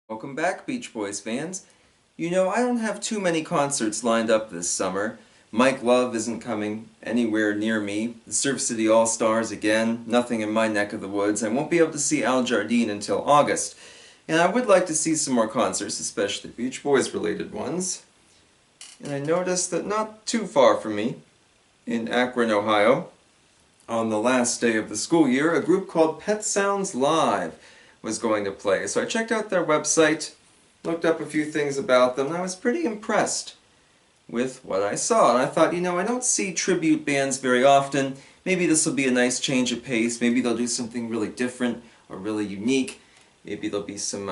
Welcome back, Beach Boys fans. You know, I don't have too many concerts lined up this summer. Mike Love isn't coming anywhere near me. The Surf City All-Stars again, nothing in my neck of the woods. I won't be able to see Al Jardine until August. And I would like to see some more concerts, especially Beach Boys related ones. And I noticed that not too far from me, in Akron, Ohio, on the last day of the school year, a group called Pet Sounds Live was going to play. So I checked out their website, looked up a few things about them, and I was pretty impressed with what I saw. And I thought, you know, I don't see tribute bands very often. Maybe this will be a nice change of pace. Maybe they'll do something really different or really unique. Maybe there'll be some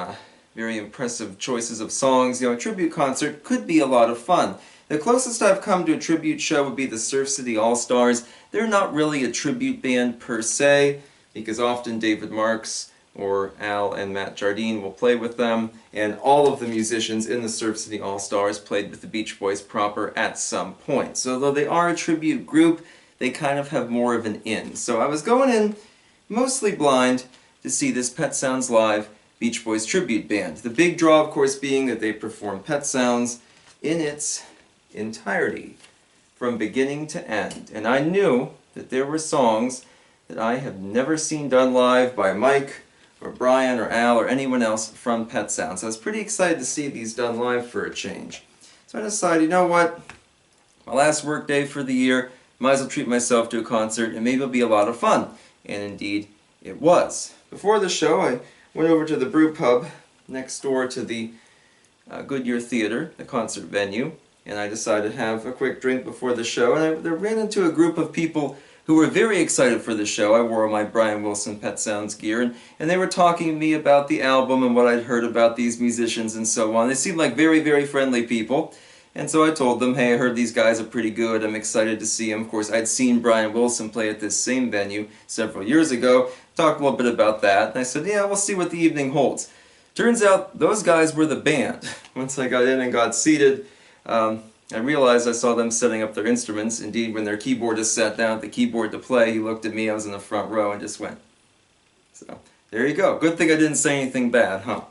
very impressive choices of songs. You know, a tribute concert could be a lot of fun. The closest I've come to a tribute show would be the Surf City All-Stars. They're not really a tribute band per se, because often David Marks or Al and Matt Jardine will play with them, and all of the musicians in the Surf City All-Stars played with the Beach Boys proper at some point. So though they are a tribute group, they kind of have more of an in. So I was going in mostly blind to see this Pet Sounds Live Beach Boys tribute band. The big draw, of course, being that they perform Pet Sounds in its entirety, from beginning to end. And I knew that there were songs that I have never seen done live by Mike or Brian or Al or anyone else from Pet Sounds. I was pretty excited to see these done live for a change. So I decided, you know what, my last work day for the year, might as well treat myself to a concert and maybe it'll be a lot of fun. And indeed, it was. Before the show, I went over to the brew pub next door to the Goodyear Theater, the concert venue, and I decided to have a quick drink before the show, and I ran into a group of people who were very excited for the show. I wore my Brian Wilson Pet Sounds gear, and they were talking to me about the album and what I'd heard about these musicians and so on. They seemed like very, very friendly people, and so I told them, hey, I heard these guys are pretty good, I'm excited to see them. Of course, I'd seen Brian Wilson play at this same venue several years ago, talked a little bit about that, and I said, yeah, we'll see what the evening holds. Turns out, those guys were the band. Once I got in and got seated, I realized I saw them setting up their instruments. Indeed, when their keyboardist sat down at the keyboard to play, he looked at me, I was in the front row, and just went. So, there you go. Good thing I didn't say anything bad, huh?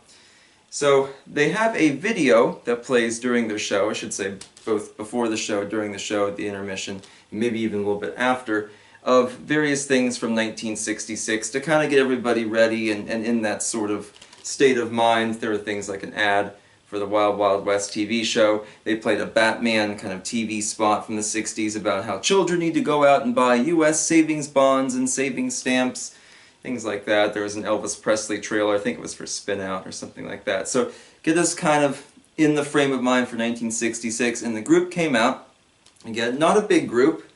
So, they have a video that plays during their show, I should say both before the show, during the show, at the intermission, maybe even a little bit after, of various things from 1966 to kind of get everybody ready and in that sort of state of mind. There are things like an ad for the Wild Wild West TV show. They played a Batman kind of TV spot from the 60s about how children need to go out and buy U.S. savings bonds and savings stamps, things like that. There was an Elvis Presley trailer, I think it was for Spin Out or something like that. So get us kind of in the frame of mind for 1966, and the group came out. Again, not a big group.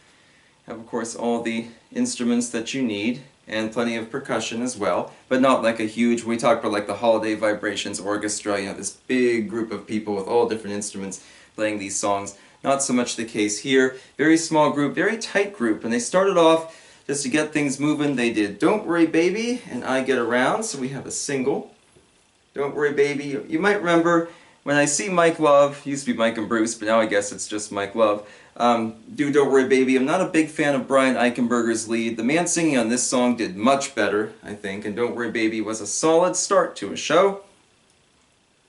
Have, of course, all the instruments that you need, and plenty of percussion as well, but not like a huge, we talked about like the Holiday Vibrations Orchestra, you know, this big group of people with all different instruments playing these songs. Not so much the case here. Very small group, very tight group, and they started off, just to get things moving, they did Don't Worry Baby and I Get Around, so we have a single. Don't Worry Baby, you might remember when I see Mike Love, used to be Mike and Bruce, but now I guess it's just Mike Love, do Don't Worry Baby. I'm not a big fan of Brian Eichenberger's lead. The man singing on this song did much better, I think, and Don't Worry Baby was a solid start to a show.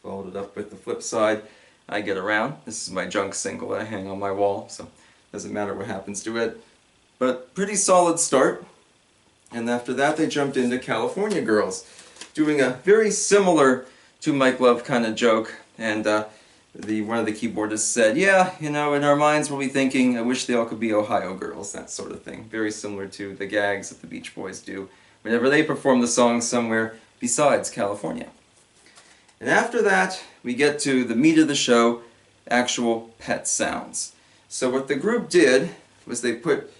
Followed it up with the flip side, I Get Around. This is my junk single that I hang on my wall, so it doesn't matter what happens to it. But pretty solid start. And after that they jumped into California Girls, doing a very similar to Mike Love kind of joke, and one of the keyboardists said, yeah, you know, in our minds we'll be thinking, I wish they all could be Ohio girls, that sort of thing. Very similar to the gags that the Beach Boys do whenever they perform the song somewhere besides California. And after that, we get to the meat of the show, actual Pet Sounds. So what the group did was they put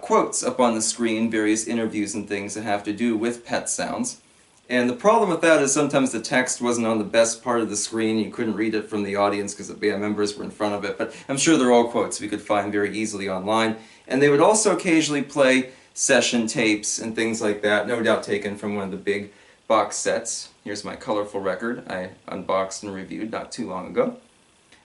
quotes up on the screen, various interviews and things that have to do with Pet Sounds. And the problem with that is sometimes the text wasn't on the best part of the screen. You couldn't read it from the audience because the band members were in front of it. But I'm sure they're all quotes we could find very easily online. And they would also occasionally play session tapes and things like that, no doubt taken from one of the big box sets. Here's my colorful record I unboxed and reviewed not too long ago.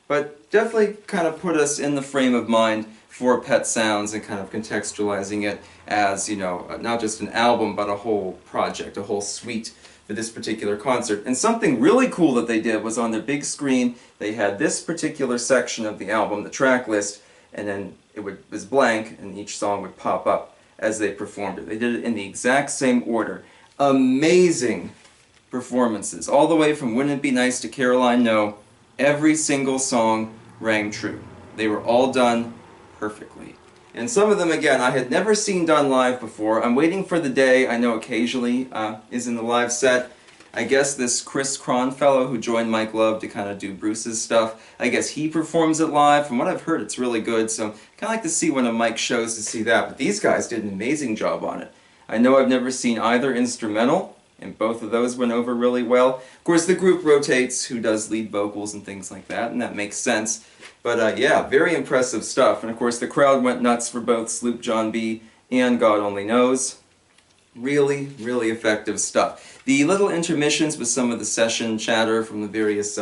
But definitely kind of put us in the frame of mind for Pet Sounds and kind of contextualizing it as, you know, not just an album but a whole project, a whole suite for this particular concert. And something really cool that they did was on their big screen, they had this particular section of the album, the track list, and then it was blank, and each song would pop up as they performed it. They did it in the exact same order. Amazing performances, all the way from Wouldn't It Be Nice to Caroline No. Every single song rang true. They were all done perfectly. And some of them, again, I had never seen done live before. I'm waiting for the day, I know occasionally is in the live set. I guess this Chris Cron fellow who joined Mike Love to kind of do Bruce's stuff, I guess he performs it live. From what I've heard, it's really good, so I kind of like to see one of Mike's shows to see that. But these guys did an amazing job on it. I know I've never seen either instrumental, and both of those went over really well. Of course, the group rotates who does lead vocals and things like that, and that makes sense. But yeah, very impressive stuff. And of course, the crowd went nuts for both Sloop John B. and God Only Knows. Really, really effective stuff. The little intermissions with some of the session chatter from the various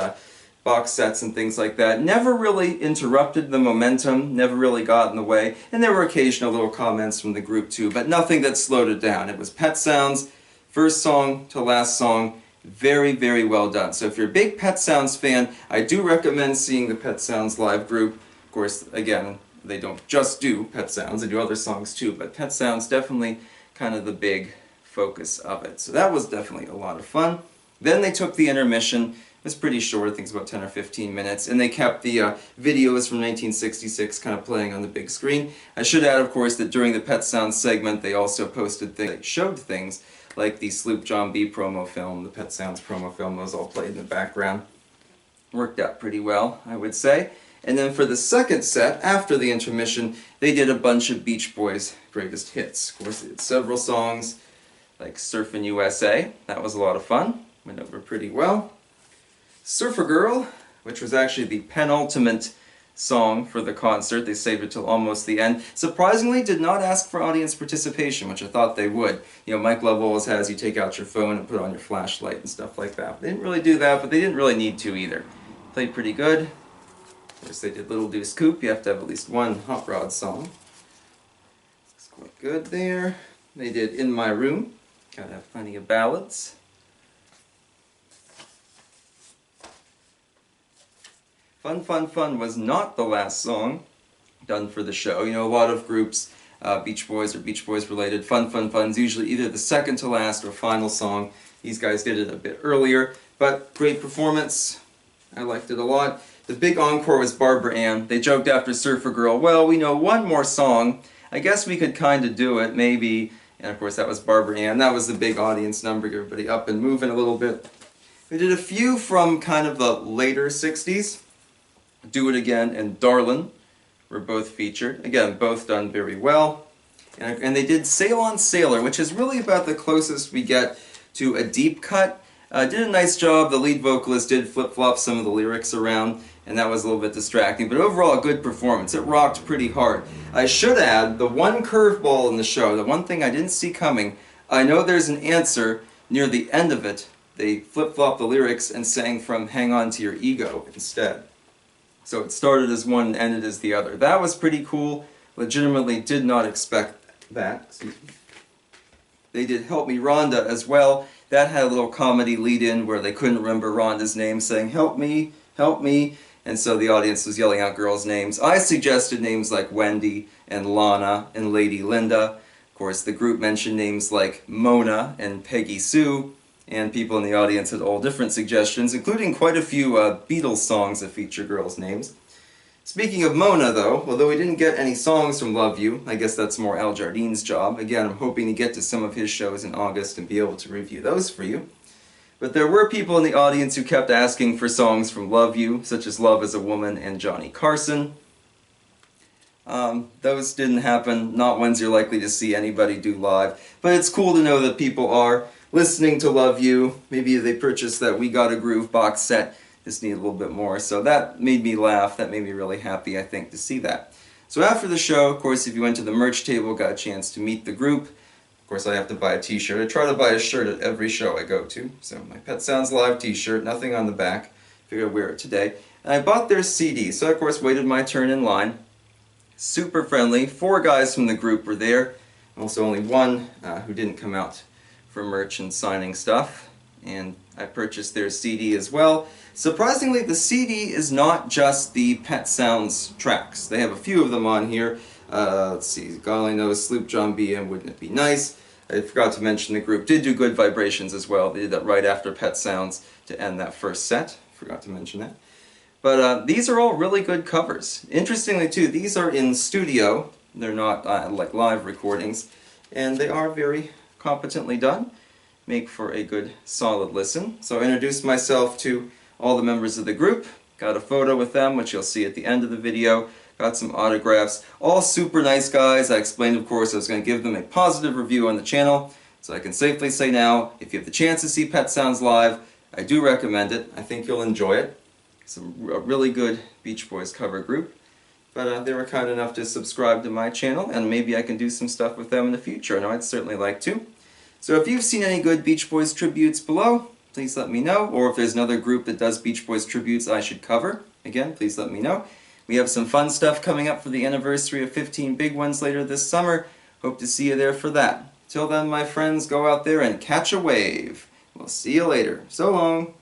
box sets and things like that never really interrupted the momentum, never really got in the way. And there were occasional little comments from the group too, but nothing that slowed it down. It was Pet Sounds, first song to last song. Very, very well done. So if you're a big Pet Sounds fan, I do recommend seeing the Pet Sounds live group. Of course, again, they don't just do Pet Sounds, they do other songs too, but Pet Sounds definitely kind of the big focus of it. So that was definitely a lot of fun. Then they took the intermission. It was pretty short, I think it's about 10 or 15 minutes, and they kept the videos from 1966 kind of playing on the big screen. I should add, of course, that during the Pet Sounds segment, they also posted things, they showed things like the Sloop John B promo film, the Pet Sounds promo film, those all played in the background. Worked out pretty well, I would say. And then for the second set, after the intermission, they did a bunch of Beach Boys' greatest hits. Of course, they did several songs like Surfin' USA. That was a lot of fun. Went over pretty well. Surfer Girl, which was actually the penultimate song for the concert. They saved it till almost the end. Surprisingly, did not ask for audience participation, which I thought they would. You know, Mike Love always has you take out your phone and put on your flashlight and stuff like that. They didn't really do that, but they didn't really need to either. Played pretty good. Of course, they did Little Deuce Coupe. You have to have at least one Hot Rod song. It's quite good there. They did In My Room. Gotta have plenty of ballads. Fun, Fun, Fun was not the last song done for the show. You know, a lot of groups, Beach Boys or Beach Boys related, Fun, Fun, Fun's usually either the second to last or final song. These guys did it a bit earlier, but great performance. I liked it a lot. The big encore was Barbara Ann. They joked after Surfer Girl, well, we know one more song. I guess we could kind of do it, maybe. And of course that was Barbara Ann. That was the big audience number, everybody up and moving a little bit. We did a few from kind of the later 60s. Do It Again and Darlin' were both featured. Again, both done very well. And they did Sail on Sailor, which is really about the closest we get to a deep cut. Did a nice job. The lead vocalist did flip-flop some of the lyrics around, and that was a little bit distracting. But overall, a good performance. It rocked pretty hard. I should add, the one curveball in the show, the one thing I didn't see coming, I know there's an answer near the end of it. They flip-flopped the lyrics and sang from Hang On to Your Ego instead. So it started as one and ended as the other. That was pretty cool. Legitimately did not expect that. Excuse me. They did Help Me Rhonda as well. That had a little comedy lead-in where they couldn't remember Rhonda's name, saying, help me, help me. And so the audience was yelling out girls' names. I suggested names like Wendy and Lana and Lady Linda. Of course, the group mentioned names like Mona and Peggy Sue. And people in the audience had all different suggestions, including quite a few Beatles songs that feature girls' names. Speaking of Mona, though, although we didn't get any songs from Love You, I guess that's more Al Jardine's job. Again, I'm hoping to get to some of his shows in August and be able to review those for you. But there were people in the audience who kept asking for songs from Love You, such as Love as a Woman and Johnny Carson. Those didn't happen, not ones you're likely to see anybody do live. But it's cool to know that people are listening to Love You. Maybe they purchased that We Got a Groove box set, just need a little bit more. So that made me laugh, that made me really happy, I think, to see that. So after the show, of course, if you went to the merch table, got a chance to meet the group. Of course, I have to buy a t-shirt. I try to buy a shirt at every show I go to. So my Pet Sounds Live t-shirt, nothing on the back. Figured I'd wear it today. And I bought their CD, so I, of course, waited my turn in line. Super friendly. 4 guys from the group were there. Also only one who didn't come out for merch and signing stuff. and I purchased their CD as well. Surprisingly, the CD is not just the Pet Sounds tracks. They have a few of them on here. Let's see, God only knows, Sloop John B. and Wouldn't It Be Nice? I forgot to mention the group did do Good Vibrations as well. They did that right after Pet Sounds to end that first set. Forgot to mention that. But these are all really good covers. Interestingly too, these are in studio. They're not like live recordings. And they are very competently done. Make for a good solid listen. So I introduced myself to all the members of the group. Got a photo with them, which you'll see at the end of the video. Got some autographs. All super nice guys. I explained, of course, I was going to give them a positive review on the channel. So I can safely say now, if you have the chance to see Pet Sounds live, I do recommend it. I think you'll enjoy it. It's a really good Beach Boys cover group. But they were kind enough to subscribe to my channel, and maybe I can do some stuff with them in the future. I know I'd certainly like to. So if you've seen any good Beach Boys tributes below, please let me know. Or if there's another group that does Beach Boys tributes I should cover, again, please let me know. We have some fun stuff coming up for the anniversary of 15 Big Ones later this summer. Hope to see you there for that. Till then, my friends, go out there and catch a wave. We'll see you later. So long.